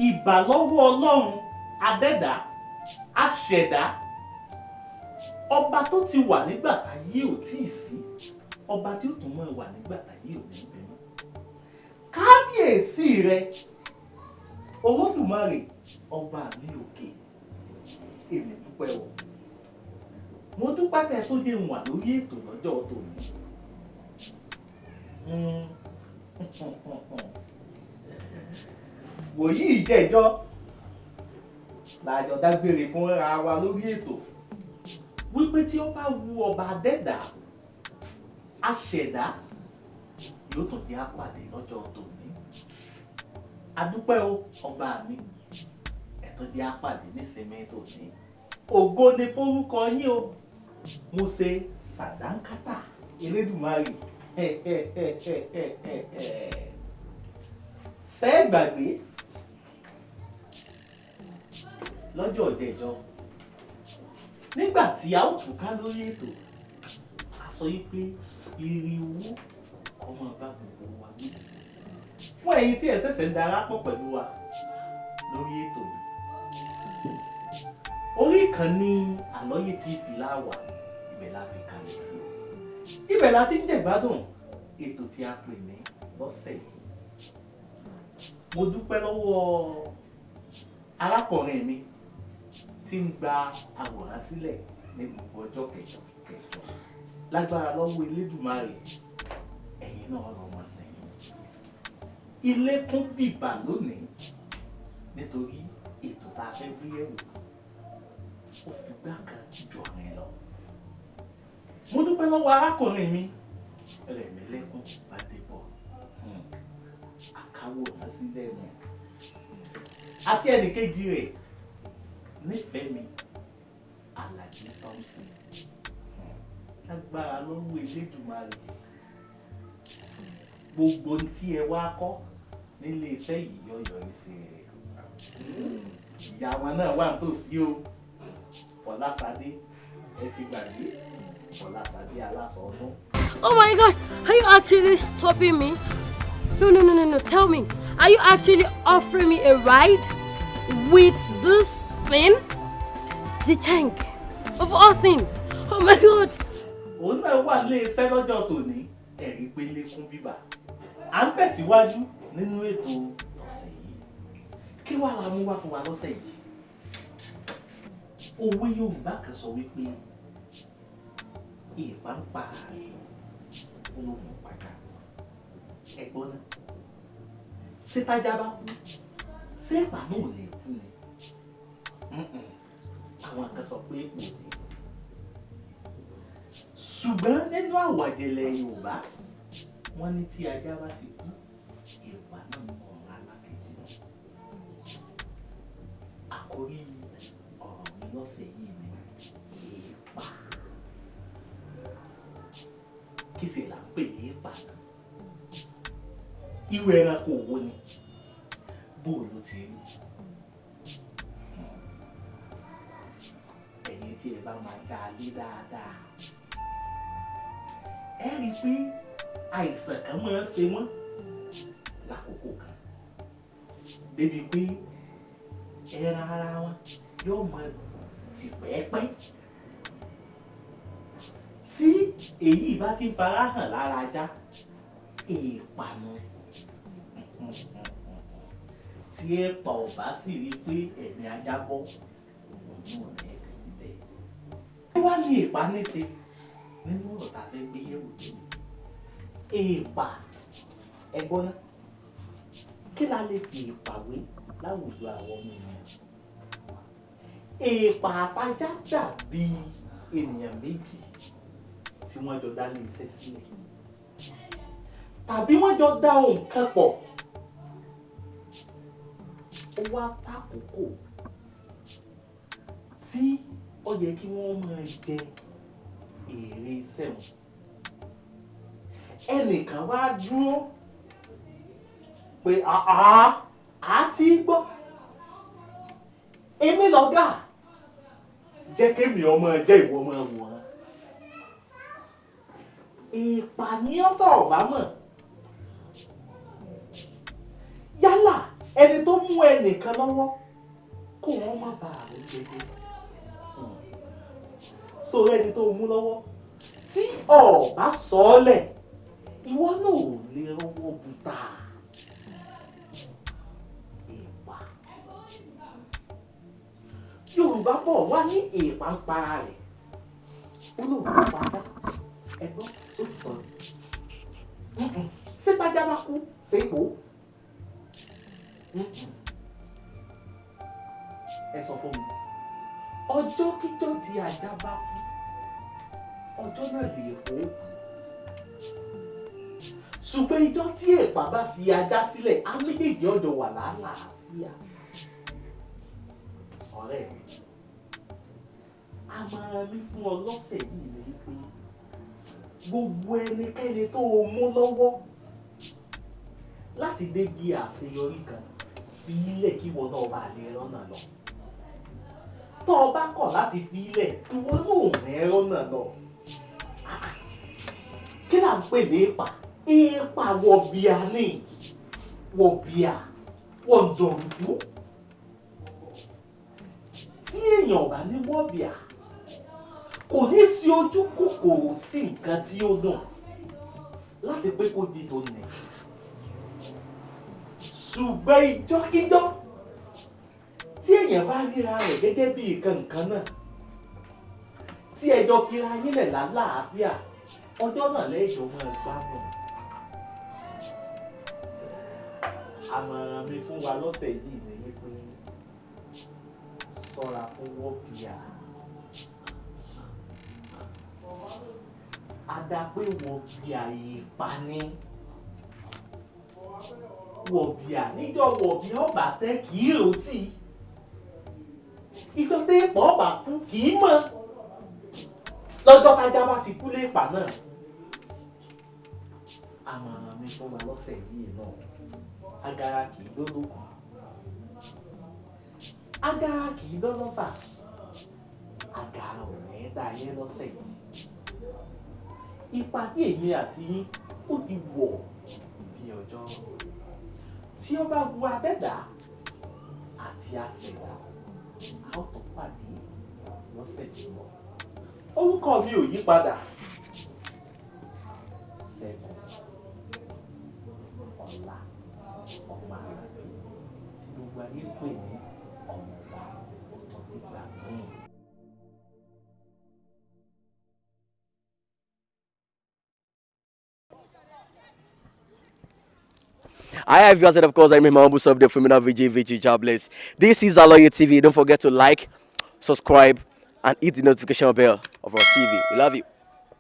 ìbà lọ́wọ́ Ọlọ́run adẹ́dá aṣẹ̀dá ọba tó ti wà nígbà táyé ò tíì sí ọba tí ó tún mọ́ wà nígbà táyé ò ní bẹ̀rẹ̀ kábíyèsí rẹ Olódùmarè ọba mi òkè èmi dúpẹ́ o mo dúpẹ́ tẹ́ tó dé wà lórí ètò lọ́jọ́ tòní wòyí ìjẹ́jọ́ làjọ dágbére fúnra wa lórí ètò wípé tí ó bá wu ọba adẹ́dá aṣẹ̀dá yóò tó jẹ́ àpàdé lọ́jọ́ tòní adúpẹ́ o ọba mi ẹ̀tọ́ jẹ́ àpàdé nísinmi tòní ògo ni forúkọ yín o mo ṣe sàdánkátà Elédùmarè sẹ́ẹ̀gbàgbé lọ́jọ́ ọ̀jẹ̀jọ́ nígbà tí a ó túká lórí ètò a sọ yí pé ìrìwó ọmọ bá gbogbo wa wí fún ẹ̀yin tí ẹ ṣẹ̀ṣẹ̀ ń darapọ̀ pẹ̀lú wa lórí ètò yìí orí ìkànnì AloyeTV láwà ibẹ̀ la fi kalẹ̀ sí ibẹ̀ la ti ń jẹ̀gbádùn ètò tí a pè ní lọ́sẹ̀ yìí mo dúpẹ́ lọ́wọ́ arákùnrin mi tí ń gba àwòrán sílẹ̀ ní gbogbo ọjọ́ kẹjọ lágbára lọ́wọ́ Elédùmarè ẹ̀yin náà lọ́mọ sẹ́yìn ilé kún bìbà lónìí nítorí ètò tá a fẹ́ gbé yẹ̀wò ó fi gbá kan jù ọ̀rìn lọ mo dúpẹ́ lọ́wọ́ arákùnrin mi Rẹ̀mílẹ́kún Bádébọ̀ àkáwòrán sílẹ̀ mi àti ẹnìkejì rẹ̀ Nífẹ̀mí Àlàbí Thompson lágbára lọ́wọ́ Elédùmarè gbogbo tí ẹ wá kọ́ nílé iṣẹ́ yìí yọ yọrí sí rẹ̀ ìyá wọn náà wà nítòsí o Fọláṣadé ẹ ti gbàgbé Fọláṣadé aláṣọ ọdún. Oh my God, are you actually stopping me? No, tell me, are you actually offering me a ride with this thing? The tank, of all things. Oh my God. Òun náà wà lé iṣẹ́ lọ́jọ́ tòní ẹ̀rí pé lékún bíbà. À ń tẹ̀síwájú nínú ètò ọ̀sẹ̀ yìí. Kí wàá la mú wá fún wa lọ́sẹ̀ yìí? Òwe Yorùbá kan sọ wípé ìpá ń pa ààrẹ olóhùn padà. Ẹ̀gbọ́n náà, ṣé tájá bá kú? Ṣé ìpá náà ò lè kú ni? Àwọn kan sọ pé kò ní. Ṣùgbọ́n nínú àwàjẹlẹ̀ Yorùbá wọ́n ní tí ajá bá ti kú ìpá náà ń bọ̀ alákejì náà. Àkórí ọ̀rọ̀ mi lọ́sẹ̀ yìí ni ìpá. Kí sì là ń pè ní ìpá náà? Irú ẹranko wo ni? Bó ló ti rí? Ẹ̀yin tí ẹ bá máa já lé dáadáa ẹ rí i pé àìsàn kan máa ń ṣe wọ́n lákòókò kan débi pé ẹran ara wọn yóò máa tì pẹ́ẹ́pẹ́ tí èyí bá ti fara hàn lára ajá èèpànù tí ẹ̀pà ò bá sì rí i pé ẹ̀mí ajá bọ́ òun náà ní ẹ̀fẹ̀ níbẹ̀. Kí wá ní èèpà ní ṣe nínú ọ̀rọ̀ tá a fẹ́ gbé yẹ̀wò lónìí? Èèpà ẹ̀gbọ́n náà kí la lè fi èèpà wé láwùjọ àwọn ọmọ ènìyàn? Èèpà àtajá dàbí ènìyàn méjì tí wọ́n jọ dá ní iṣẹ́ sílẹ̀ tàbí wọ́n jọ dá ohun kan pọ̀ ó wá tàkókò tí ó yẹ kí wọ́n máa jẹ èrè iṣẹ́ wọn. Ẹnìkan wá dúró pé àá ti gbọ́ èmi lọ́gà jẹ́ kémi ọmọ jẹ́ ìwọ ọmọ wòran. Ìpànìyàn tó ọ̀bá mọ̀ yálà ẹni tó mú ẹnìkan lọ́wọ́ kó wọ́n má bàa rí gbẹgbẹ. Sórí ẹni tó mú lọ́wọ́ tí o bá sọ ọ́ lẹ̀ ìwọ náà ò lè rówó bùtà. Èèpà. Yorùbá bọ̀ wá ní èèpà ń para rẹ̀. Ó lóun ń pajá. Ẹgbọ́n sótìtọ́ ni. Ṣé tájá bá kú ṣe é bò ó? Ẹ sọ fún mi. Ọjọ́ kíjọ́ tí ajá bá kú, ọjọ́ náà lè kó kú. Ṣùgbọ́n ijọ́ tí èèpà bá fi ajá sílẹ̀, á méjèèjì ọjọ́ wà lálàáfíà. Ọ̀rẹ́ mi, àmọ̀ràn mi fún ọ lọ́sẹ̀ yìí ni wípé gbogbo ẹnikẹ́ni tó o mú lọ́wọ́ láti débi àṣeyọrí kan fi ilẹ̀ kí wọn náà bá lè rọ́nà lọ. Tó o bá kọ̀ láti fi ilẹ̀ ìwọ náà ò ní rọ́nà lọ. Kí là ń pè ní èèpà? Èèpà wọ̀bìà ni. Wọ̀bìà wọ̀ǹdọ̀rùdú. Tí èèyàn bá ní wọ̀bìà kò ní sí ojú kòkòrò sí nǹkan tí ó dùn láti pé kó di tó nì. Ṣùgbọ́n ìjọ́kíjọ́ tí èèyàn bá ríra rẹ̀ gẹ́gẹ́ bí nǹkan náà tí ẹjọ́ fira yín lẹ̀ lálàáfíà ọjọ́ náà lẹ́jọ́ mọ́ ẹgbàmọ̀. Àmọ̀ràn mi fún wa lọ́sẹ̀ yìí ni wípé ṣọ́ra fún wọ́bìà. Adapé wọ̀bìà èèpà ni. Wọ̀bìà níjọ́ wọ̀bìà ọba tẹ́ kì í rotí. Ìjọ tẹ́ pọ̀ ọba kú kì í mọ̀. Lọ́jọ́ tájá bá ti kú léèpà náà. Àmọ̀ràn mi fún wa lọ́sẹ̀ yìí náà. Agara kì í dólókun. Agara kì í dọ́lọ́sà. Agara ò ní dá yé lọ́sẹ̀ yìí. Ìpàdé èmi àti yín ó ti wọ̀ bí ọjọ́. Tí ó bá wu adẹ́dà àti àṣẹ̀dá, a ó tó pàdé lọ́sẹ̀ tí ń bọ̀. Orúkọ mi ò yí padà. Segun Ola Alabi tí gbogbo ayé ń pè ní ọmọọba tó dìgbà míì. I have viewers, and of course, I'm my humble self, the Femina VJ Jobless. This is AloyeTV. Don't forget to like, subscribe, and hit the notification bell of our TV. We love you.